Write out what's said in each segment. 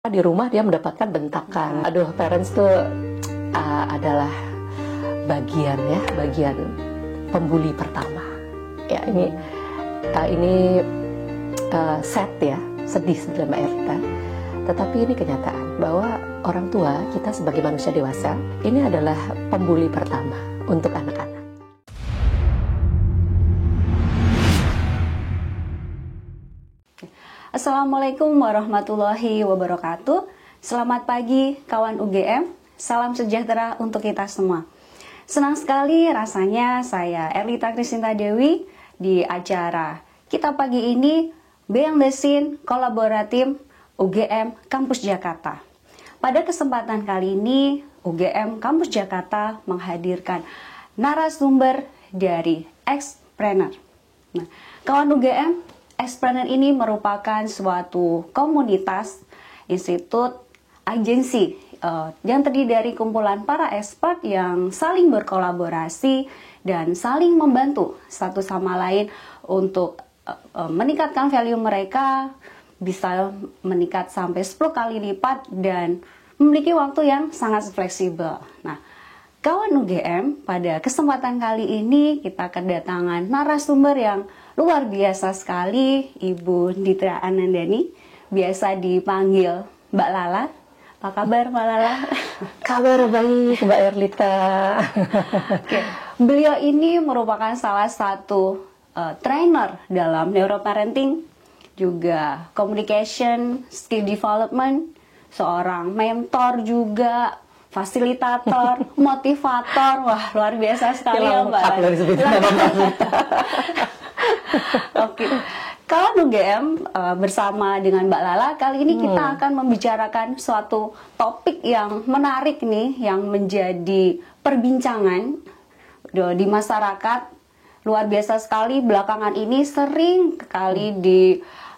Di rumah dia mendapatkan bentakan. Aduh, parents tuh adalah bagian pembuli pertama. Ya, ini sad ya, sedih sebenarnya Mbak Erlita. Tetapi ini kenyataan bahwa orang tua kita sebagai manusia dewasa ini adalah pembuli pertama untuk anak-anak. Assalamualaikum warahmatullahi wabarakatuh. Selamat pagi kawan UGM. Salam sejahtera untuk kita semua. Senang sekali rasanya saya Erlita Kristinta Dewi di acara kita pagi ini Behind the Scene Kolaboratif UGM Kampus Jakarta. Pada kesempatan kali ini UGM Kampus Jakarta menghadirkan narasumber dari Xpreneur. Nah, kawan UGM, Xpreneur ini merupakan suatu komunitas, institut, agensi yang terdiri dari kumpulan para expert yang saling berkolaborasi dan saling membantu satu sama lain untuk meningkatkan value mereka, bisa meningkat sampai 10 kali lipat dan memiliki waktu yang sangat fleksibel. Nah, kawan UGM, pada kesempatan kali ini kita kedatangan narasumber yang luar biasa sekali, Ibu Ditra Anandani, biasa dipanggil Mbak Lala. Apa kabar Mbak Lala? Kabar baik Mbak Erlita. Oke. Beliau ini merupakan salah satu trainer dalam neuroparenting, juga communication, skill development, seorang mentor juga, fasilitator, motivator. Wah, luar biasa sekali ya Mbak. Oke, kalau UGM bersama dengan Mbak Lala kali ini kita akan membicarakan suatu topik yang menarik nih, yang menjadi perbincangan di masyarakat. Luar biasa sekali belakangan ini sering sekali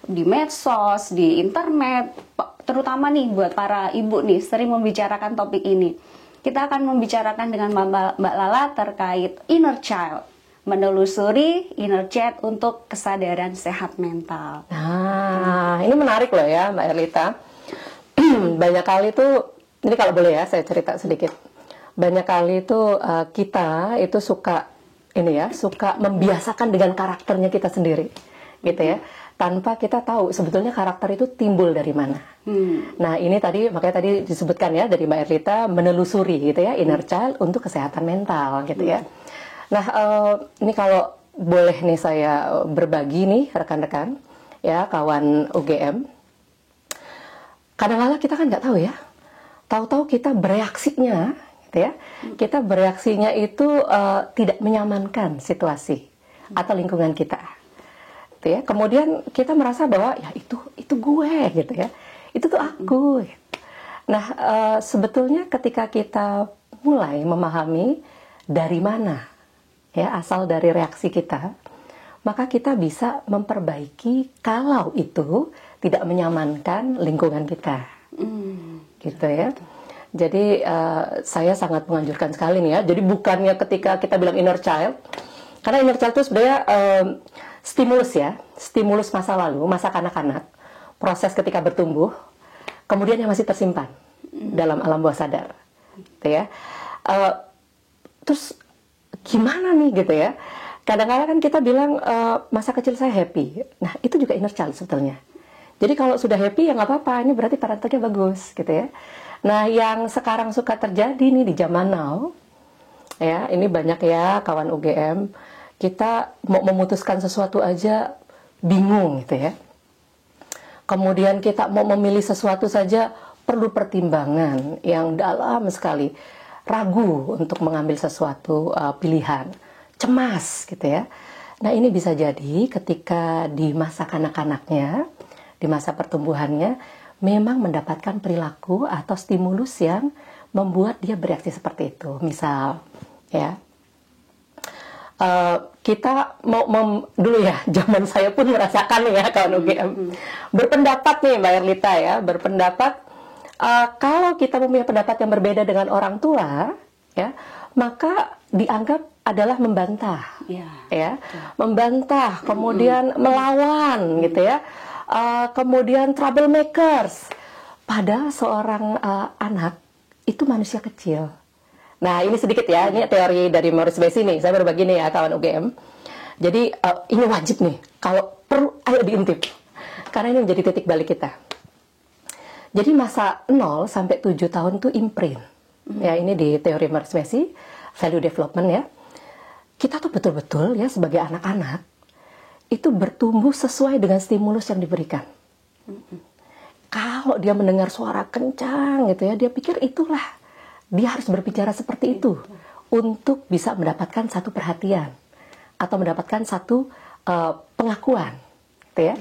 di medsos, di internet, terutama nih buat para ibu nih sering membicarakan topik ini. Kita akan membicarakan dengan Mbak Lala terkait inner child. Menelusuri inner child untuk kesadaran sehat mental. Nah, ini menarik loh ya Mbak Erlita. Banyak kali tuh, ini kalau boleh ya saya cerita sedikit. Banyak kali tuh kita itu suka membiasakan dengan karakternya kita sendiri, gitu ya. Tanpa kita tahu sebetulnya karakter itu timbul dari mana. Nah, ini makanya tadi disebutkan ya dari Mbak Erlita, menelusuri gitu ya inner child untuk kesehatan mental, gitu ya. Nah, ini kalau boleh nih saya berbagi nih rekan-rekan, ya kawan UGM. Kadang-kadang kita kan nggak tahu ya, tahu-tahu kita bereaksinya, gitu ya. Kita bereaksinya itu tidak menyamankan situasi atau lingkungan kita, gitu ya. Kemudian kita merasa bahwa ya itu gue, gitu ya. Itu tuh aku. Gitu. Nah, sebetulnya ketika kita mulai memahami dari mana ya asal dari reaksi kita, maka kita bisa memperbaiki kalau itu tidak menyamankan lingkungan kita, gitu ya. Jadi saya sangat menganjurkan sekali nih ya. Jadi bukannya ketika kita bilang inner child, karena inner child itu sebenarnya stimulus masa lalu, masa kanak-kanak, proses ketika bertumbuh, kemudian yang masih tersimpan dalam alam bawah sadar, gitu ya. Terus gimana nih gitu ya? Kadang-kadang kan kita bilang masa kecil saya happy. Nah, itu juga inner child sebetulnya. Jadi kalau sudah happy ya nggak apa-apa, ini berarti parentalnya bagus gitu ya. Nah, yang sekarang suka terjadi nih di zaman now, ya ini banyak ya kawan UGM, kita mau memutuskan sesuatu aja bingung gitu ya. Kemudian kita mau memilih sesuatu saja perlu pertimbangan yang dalam sekali. Ragu untuk mengambil sesuatu pilihan, cemas gitu ya. Nah, ini bisa jadi ketika di masa kanak-kanaknya, di masa pertumbuhannya, memang mendapatkan perilaku atau stimulus yang membuat dia bereaksi seperti itu. Misal, ya, kita dulu ya, zaman saya pun merasakan ya kawan UGM, berpendapat nih Mbak Erlita ya, berpendapat. Kalau kita mempunyai pendapat yang berbeda dengan orang tua, ya, maka dianggap adalah membantah, ya, membantah, kemudian melawan, gitu ya, kemudian troublemakers, padahal seorang anak itu manusia kecil. Nah, ini sedikit ya, ini teori dari Maurice Bayes nih, saya berbagi nih ya kawan UGM. Jadi ini wajib nih, kalau perlu ayo diintip, karena ini menjadi titik balik kita. Jadi masa 0 sampai 7 tahun itu imprint. Ya, ini di teori Maurice Bayes, value development ya. Kita tuh betul-betul ya sebagai anak-anak itu bertumbuh sesuai dengan stimulus yang diberikan. Kalau dia mendengar suara kencang gitu ya, dia pikir itulah, dia harus berbicara seperti itu untuk bisa mendapatkan satu perhatian atau mendapatkan satu pengakuan, gitu ya.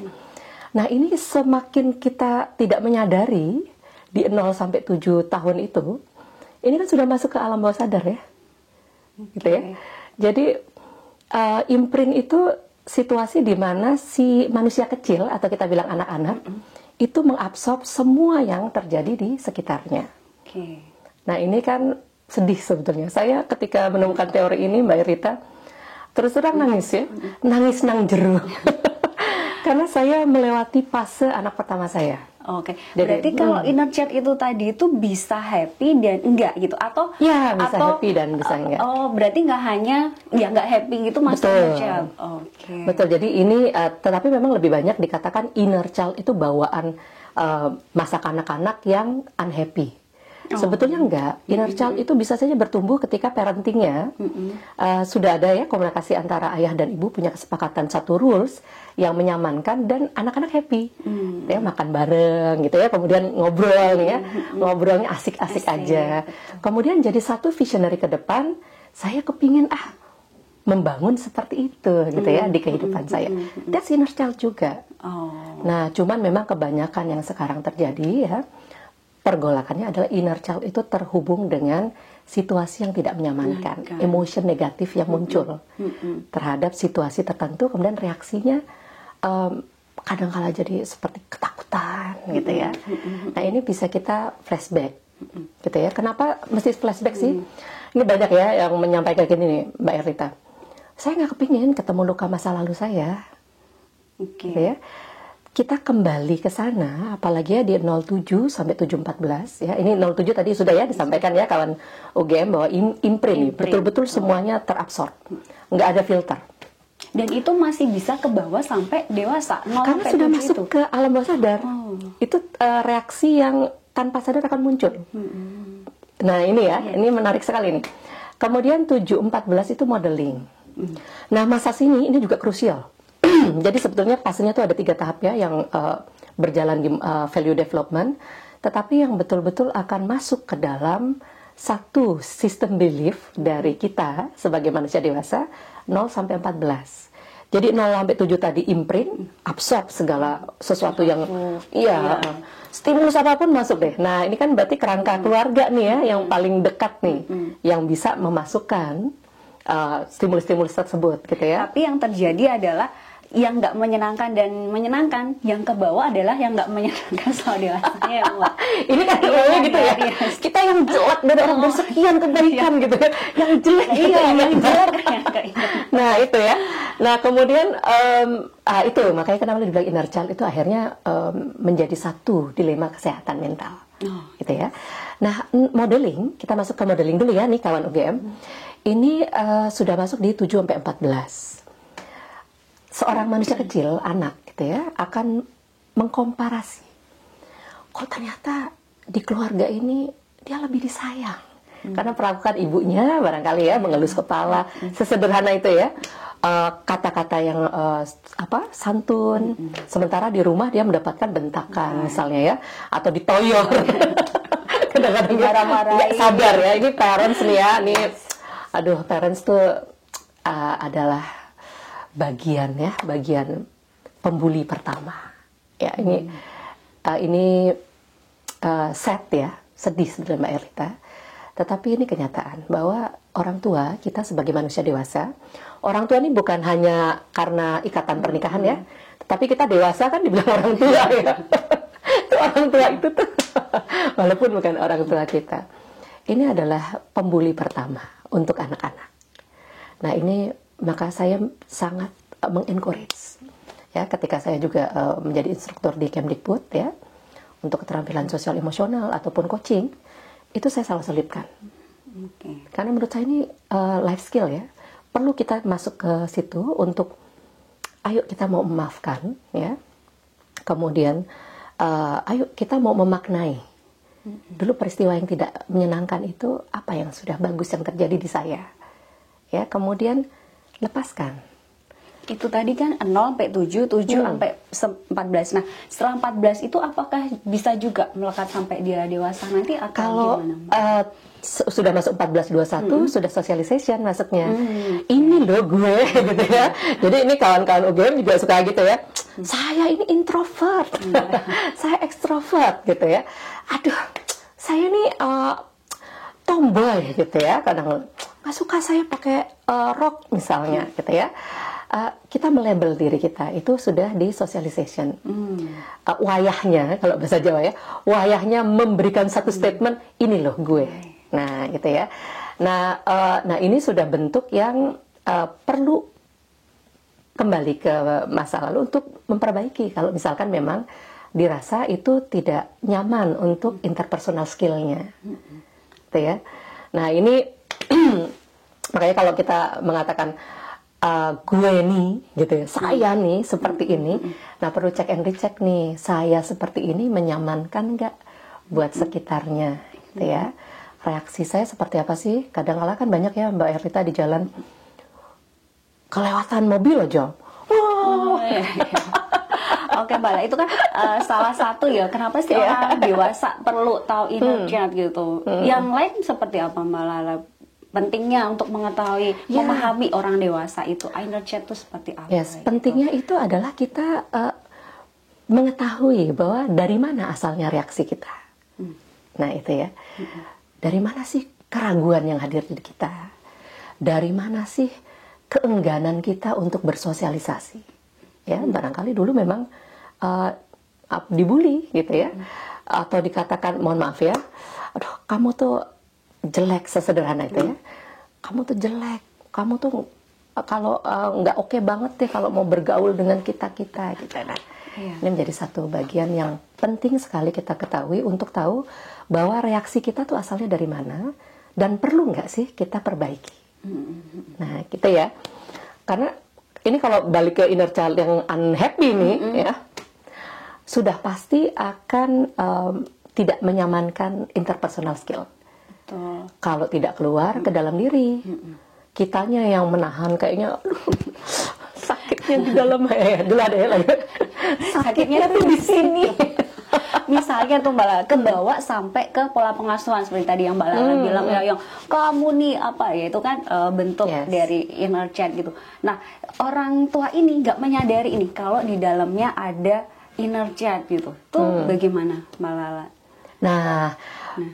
Nah, ini semakin kita tidak menyadari di 0 sampai 7 tahun itu, ini kan sudah masuk ke alam bawah sadar ya, gitu ya. Jadi imprint itu situasi di mana si manusia kecil atau kita bilang anak-anak itu mengabsorb semua yang terjadi di sekitarnya. Nah, ini kan sedih sebetulnya. Saya ketika menemukan teori ini, Mbak Rita, terus terang nangis ya, nangis nang jeru. Karena saya melewati fase anak pertama saya. Berarti kalau inner child itu tadi itu bisa happy dan enggak gitu, atau ya bisa happy dan bisa enggak. Berarti nggak hanya ya nggak happy gitu masuk inner child. Betul. Jadi ini tetapi memang lebih banyak dikatakan inner child itu bawaan masa kanak-kanak yang unhappy. Sebetulnya enggak, inner child itu bisa saja bertumbuh ketika parentingnya sudah ada ya komunikasi antara ayah dan ibu, punya kesepakatan satu rules yang menyamankan dan anak-anak happy, ya makan bareng gitu ya, kemudian ngobrol ya, ngobrolnya asik-asik aja, kemudian jadi satu visionary ke depan, saya kepingin membangun seperti itu gitu ya di kehidupan saya. That's inner child juga. Nah, cuman memang kebanyakan yang sekarang terjadi ya, pergolakannya adalah inner child itu terhubung dengan situasi yang tidak menyamankan, emotion negatif yang muncul terhadap situasi tertentu, kemudian reaksinya kadang-kala jadi seperti ketakutan gitu ya. Nah, ini bisa kita flashback gitu ya. Kenapa mesti flashback sih? Ini banyak ya yang menyampaikan gini nih, Mbak Erlita. Saya nggak kepingin ketemu luka masa lalu saya. Gitu ya. Kita kembali ke sana, apalagi ya di 07 sampai 714 ya. Ini 07 tadi sudah ya disampaikan ya kawan UGM bahwa imprint. Betul-betul semuanya terabsorb. Nggak ada filter. Dan itu masih bisa ke bawah sampai dewasa. Karena sudah masuk ke alam bawah sadar. Itu reaksi yang tanpa sadar akan muncul. Nah, ini ya, ini menarik sekali nih. Kemudian 714 itu modeling. Nah, masa sini ini juga krusial. Jadi sebetulnya fasenya itu ada 3 tahap ya yang berjalan di value development, tetapi yang betul-betul akan masuk ke dalam satu sistem belief dari kita sebagai manusia dewasa 0 sampai 14. Jadi 0 sampai 7 tadi imprint, absorb segala sesuatu yang stimulus apapun masuk deh. Nah, ini kan berarti kerangka keluarga nih ya yang paling dekat nih yang bisa memasukkan stimulus-stimulus tersebut gitu ya. Tapi yang terjadi adalah yang nggak menyenangkan dan menyenangkan, yang ke bawah adalah yang nggak menyenangkan soal dewasanya ya, Mbak. Ini kan awalnya gitu ya. Kita yang jelek dari orang bersekian kebaikan gitu ya. Yang jelek yang jelek. Nah, itu ya. Nah, kemudian itu makanya kenapa dibilang inner child itu akhirnya menjadi satu dilema kesehatan mental. Gitu ya. Nah, modeling, kita masuk ke modeling dulu ya nih kawan UGM. Ini sudah masuk di 7 sampai 14. Seorang manusia kecil, anak gitu ya, akan mengkomparasi. Kok ternyata di keluarga ini dia lebih disayang. Karena perlakukan ibunya barangkali ya mengelus kepala, sesederhana itu ya. Kata-kata yang santun. Sementara di rumah dia mendapatkan bentakan misalnya ya, atau ditoyor. Kadang-kadang nggak sadar ya. Ini parents nih ya, nih. Aduh, parents tuh adalah bagian pembuli pertama. Ya, ini sad ya, sedih sebetulnya Mbak Erlita. Tetapi ini kenyataan bahwa orang tua kita sebagai manusia dewasa, orang tua ini bukan hanya karena ikatan pernikahan ya, tetapi kita dewasa kan dibilang orang tua ya. Orang tua itu tuh walaupun bukan orang tua kita. Ini adalah pembuli pertama untuk anak-anak. Nah, ini maka saya sangat mengencourage ya ketika saya juga menjadi instruktur di Kemdikbud ya untuk keterampilan sosial emosional ataupun coaching, itu saya selalu selipkan. Karena menurut saya ini life skill ya, perlu kita masuk ke situ untuk ayo kita mau memaafkan ya, kemudian ayo kita mau memaknai dulu peristiwa yang tidak menyenangkan itu apa yang sudah bagus yang terjadi di saya ya, kemudian lepaskan. Itu tadi kan 0 sampai 7, 7 sampai 14. Nah, setelah 14 itu apakah bisa juga melekat sampai dia dewasa nanti atau kalau gimana? Sudah masuk 14-21, sudah socialization masuknya. Ini loh gue gitu ya. Jadi ini kawan-kawan UGM juga suka gitu ya. Saya ini introvert, saya ekstrovert gitu ya. Aduh, saya ini tomboy gitu ya. Kadang nggak suka saya pakai rok misalnya gitu ya. Kita melabel diri kita itu sudah di socialization. Wayahnya kalau bahasa Jawa ya, wayahnya memberikan satu statement, ini loh gue. Nah gitu ya. Nah ini sudah bentuk yang perlu kembali ke masa lalu untuk memperbaiki. Kalau misalkan memang dirasa itu tidak nyaman untuk interpersonal skillnya, gitu ya. Nah ini makanya kalau kita mengatakan gue nih gitu ya, saya nih seperti ini, nah perlu cek and recheck nih, saya seperti ini menyamankan nggak buat sekitarnya gitu ya, reaksi saya seperti apa sih. Kadang-kala kan banyak ya Mbak Erlita di jalan kelewatan mobil aja, Oke Mbak, itu kan salah satu ya kenapa sih orang dewasa perlu tahu inner child gitu. Yang lain seperti apa Mbak Lala? Pentingnya untuk mengetahui, memahami orang dewasa itu, inner child itu seperti apa? Yes, pentingnya itu adalah kita mengetahui bahwa dari mana asalnya reaksi kita. Nah itu ya, dari mana sih keraguan yang hadir di kita? Dari mana sih keengganan kita untuk bersosialisasi? Ya, barangkali dulu memang dibully gitu ya, atau dikatakan, mohon maaf ya, aduh kamu tuh jelek, sesederhana itu ya, kamu tuh jelek, kamu tuh kalau nggak oke banget deh kalau mau bergaul dengan kita gitu. Nah, ini menjadi satu bagian yang penting sekali kita ketahui untuk tahu bahwa reaksi kita tuh asalnya dari mana dan perlu nggak sih kita perbaiki. Nah gitu ya, karena ini kalau balik ke inner child yang unhappy nih ya, sudah pasti akan tidak menyamankan interpersonal skill. Kalau tidak keluar ke dalam diri, kitanya yang menahan, kayaknya sakitnya di dalam dulu ada ya lagi sakitnya tuh di sini. Misalnya tuh Mbak Lala kebawa sampai ke pola pengasuhan seperti tadi yang Mbak Lala bilang ya, yang kamu nih apa ya, itu kan bentuk dari inner child gitu. Nah orang tua ini nggak menyadari ini kalau di dalamnya ada inner child gitu. Tuh bagaimana Mbak Lala? Nah,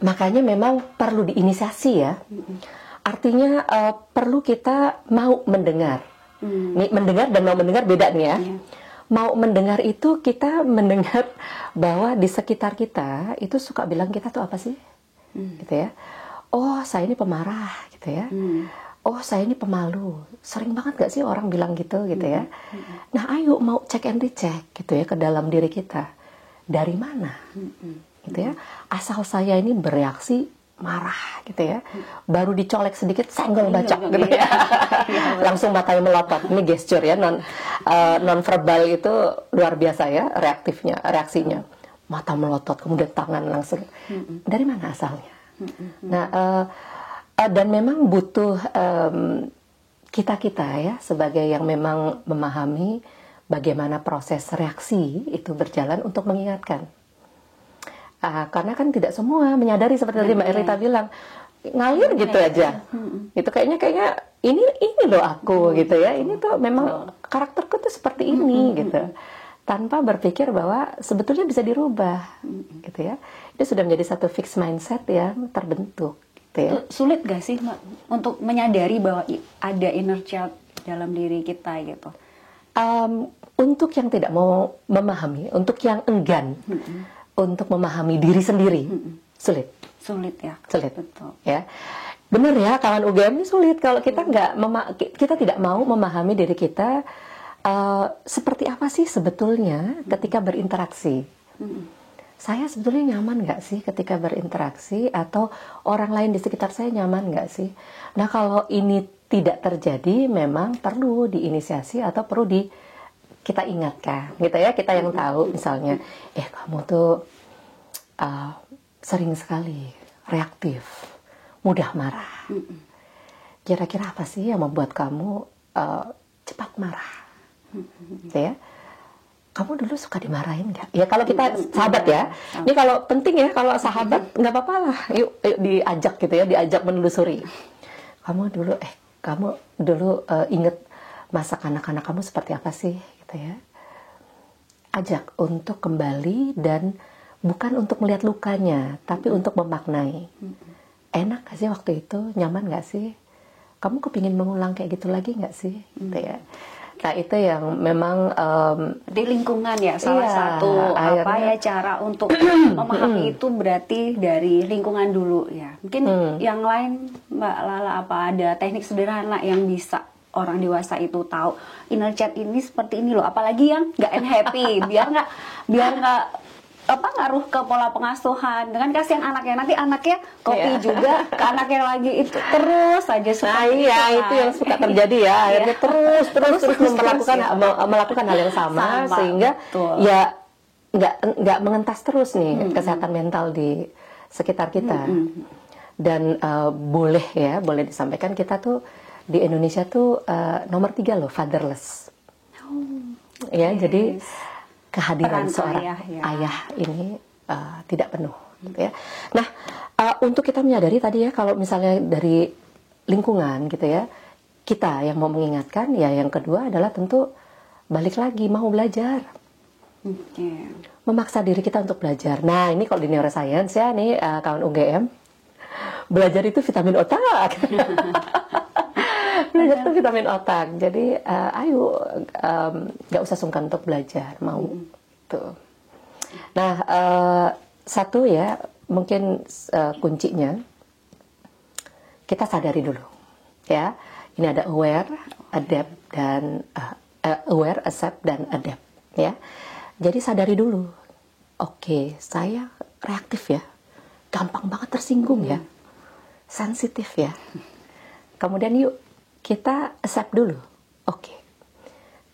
makanya memang perlu diinisiasi ya. Artinya perlu kita mau mendengar. Nih, mendengar dan mau mendengar beda nih ya. Mau mendengar itu kita mendengar bahwa di sekitar kita itu suka bilang kita tuh apa sih? Gitu ya. Oh, saya ini pemarah gitu ya. Oh, saya ini pemalu. Sering banget gak sih orang bilang gitu ya. Nah, ayo mau cek and recheck gitu ya ke dalam diri kita. Dari mana? Gitu ya, asal saya ini bereaksi marah gitu ya, baru dicolek sedikit senggol bacok gitu ya, langsung matanya melotot. Ini gesture ya, non verbal itu luar biasa ya reaksinya, mata melotot kemudian tangan langsung. Dari mana asalnya? Nah dan memang butuh kita ya sebagai yang memang memahami bagaimana proses reaksi itu berjalan untuk mengingatkan. Karena kan tidak semua menyadari seperti tadi Mbak Erlita bilang, ngalir gitu aja. Itu kayaknya ini loh aku gitu ya. Ini tuh memang karakterku tuh seperti ini gitu. Tanpa berpikir bahwa sebetulnya bisa dirubah gitu ya. Itu sudah menjadi satu fixed mindset yang terbentuk gitu ya. Sulit gak sih Mbak untuk menyadari bahwa ada inner child dalam diri kita gitu? Untuk yang tidak mau memahami, untuk yang enggan untuk memahami diri sendiri, sulit ya, sulit betul ya. Benar ya, kawan UGM ini sulit kalau kita kita tidak mau memahami diri kita seperti apa sih sebetulnya ketika berinteraksi. saya sebetulnya nyaman nggak sih ketika berinteraksi, atau orang lain di sekitar saya nyaman nggak sih? Nah, kalau ini tidak terjadi, memang perlu diinisiasi atau perlu kita ingatkan, gitu ya. Kita yang tahu, misalnya, kamu tuh sering sekali reaktif, mudah marah. Kira-kira apa sih yang membuat kamu cepat marah? Gitu ya. Kamu dulu suka dimarahin nggak? Ya kalau kita sahabat ya. Ini kalau penting ya, kalau sahabat nggak apa-apa lah. Yuk diajak gitu ya, diajak menelusuri. Kamu dulu inget masa kanak-kanak kamu seperti apa sih, gitu ya. Ajak untuk kembali, dan bukan untuk melihat lukanya, tapi untuk memaknai. Enak gak sih waktu itu? Nyaman gak sih? Kamu kepingin mengulang kayak gitu lagi nggak sih? Gitu ya. Nah, itu yang memang di lingkungan ya, salah satu cara untuk memahami itu berarti dari lingkungan dulu ya. Mungkin yang lain Mbak Lala, apa ada teknik sederhana yang bisa orang dewasa itu tahu inner child ini seperti ini loh, apalagi yang nggak happy, biar nggak ngaruh ke pola pengasuhan, dengan kasihan anaknya, nanti anaknya copy juga ke anaknya lagi, itu terus aja seperti itu yang suka terjadi ya. Akhirnya terus melakukan hal yang sama sehingga ya nggak mengentas terus nih kesehatan mental di sekitar kita. Dan boleh disampaikan, kita tuh di Indonesia tuh nomor 3 loh fatherless. Jadi kehadiran seorang ayah ini tidak penuh, gitu ya. Nah, untuk kita menyadari tadi ya, kalau misalnya dari lingkungan gitu ya, kita yang mau mengingatkan, ya yang kedua adalah tentu balik lagi mau belajar, memaksa diri kita untuk belajar. Nah, ini kalau di neuroscience ya, nih kawan UGM, belajar itu vitamin otak. Belajar itu vitamin otak. Jadi ayo nggak usah sungkan untuk belajar, mau tuh. Nah, satu ya mungkin kuncinya kita sadari dulu ya. Ini ada aware, adapt, dan aware, accept, dan adapt ya. Jadi sadari dulu. Oke, saya reaktif ya, gampang banget tersinggung ya, sensitif ya. Kemudian yuk kita accept dulu. Oke.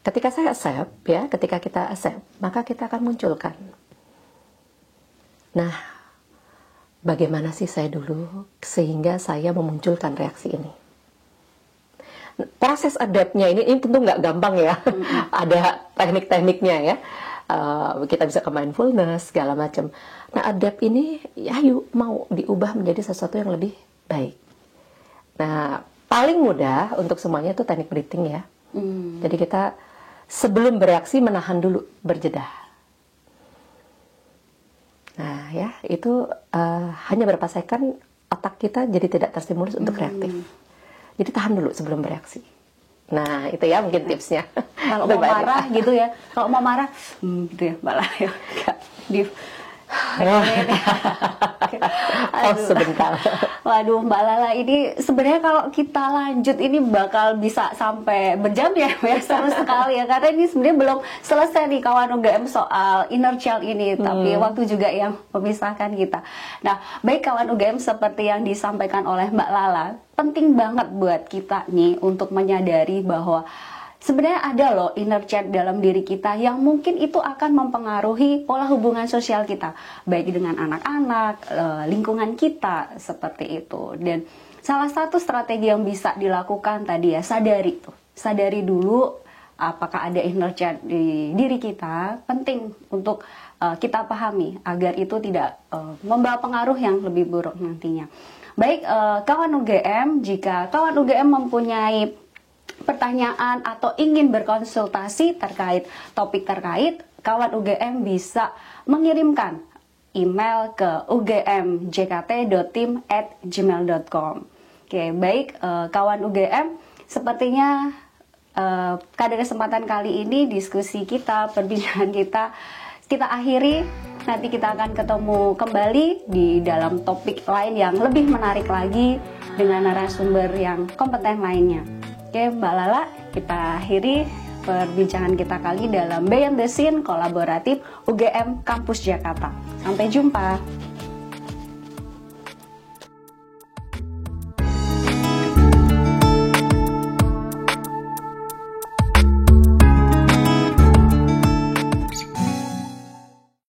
Ketika saya accept ya, ketika kita accept, maka kita akan munculkan. Nah, bagaimana sih saya dulu sehingga saya memunculkan reaksi ini? Proses adaptnya ini tentu nggak gampang ya. Ada teknik-tekniknya ya. Kita bisa ke mindfulness segala macam. Nah, adapt ini ayo mau diubah menjadi sesuatu yang lebih baik. Nah, paling mudah untuk semuanya itu teknik breathing ya. Jadi kita sebelum bereaksi menahan dulu, berjeda. Nah ya, itu hanya beberapa second otak kita jadi tidak terstimulus untuk reaktif. Jadi tahan dulu sebelum bereaksi. Nah itu ya mungkin tipsnya. Kalau mau marah gitu ya, kalau mau marah gitu ya malah ya sebentar. Waduh Mbak Lala, ini sebenarnya kalau kita lanjut ini bakal bisa sampai berjam ya, seru sekali ya, karena ini sebenarnya belum selesai nih kawan UGM soal inner child ini, tapi waktu juga yang memisahkan kita. Nah, baik kawan UGM, seperti yang disampaikan oleh Mbak Lala, penting banget buat kita nih untuk menyadari bahwa sebenarnya ada loh inner child dalam diri kita yang mungkin itu akan mempengaruhi pola hubungan sosial kita, baik dengan anak-anak, lingkungan kita, seperti itu. Dan salah satu strategi yang bisa dilakukan tadi ya, sadari dulu apakah ada inner child di diri kita. Penting untuk kita pahami agar itu tidak membawa pengaruh yang lebih buruk nantinya. Baik kawan UGM, jika kawan UGM mempunyai pertanyaan atau ingin berkonsultasi terkait topik terkait, kawan UGM bisa mengirimkan email ke ugmjkt.tim@gmail.com. Oke, baik kawan UGM, sepertinya pada kesempatan kali ini diskusi kita, perbincangan kita akhiri. Nanti kita akan ketemu kembali di dalam topik lain yang lebih menarik lagi dengan narasumber yang kompeten lainnya. Oke Mbak Lala, kita akhiri. perbincangan kita kali dalam Beyond the Scene kolaboratif UGM Kampus Jakarta. Sampai jumpa.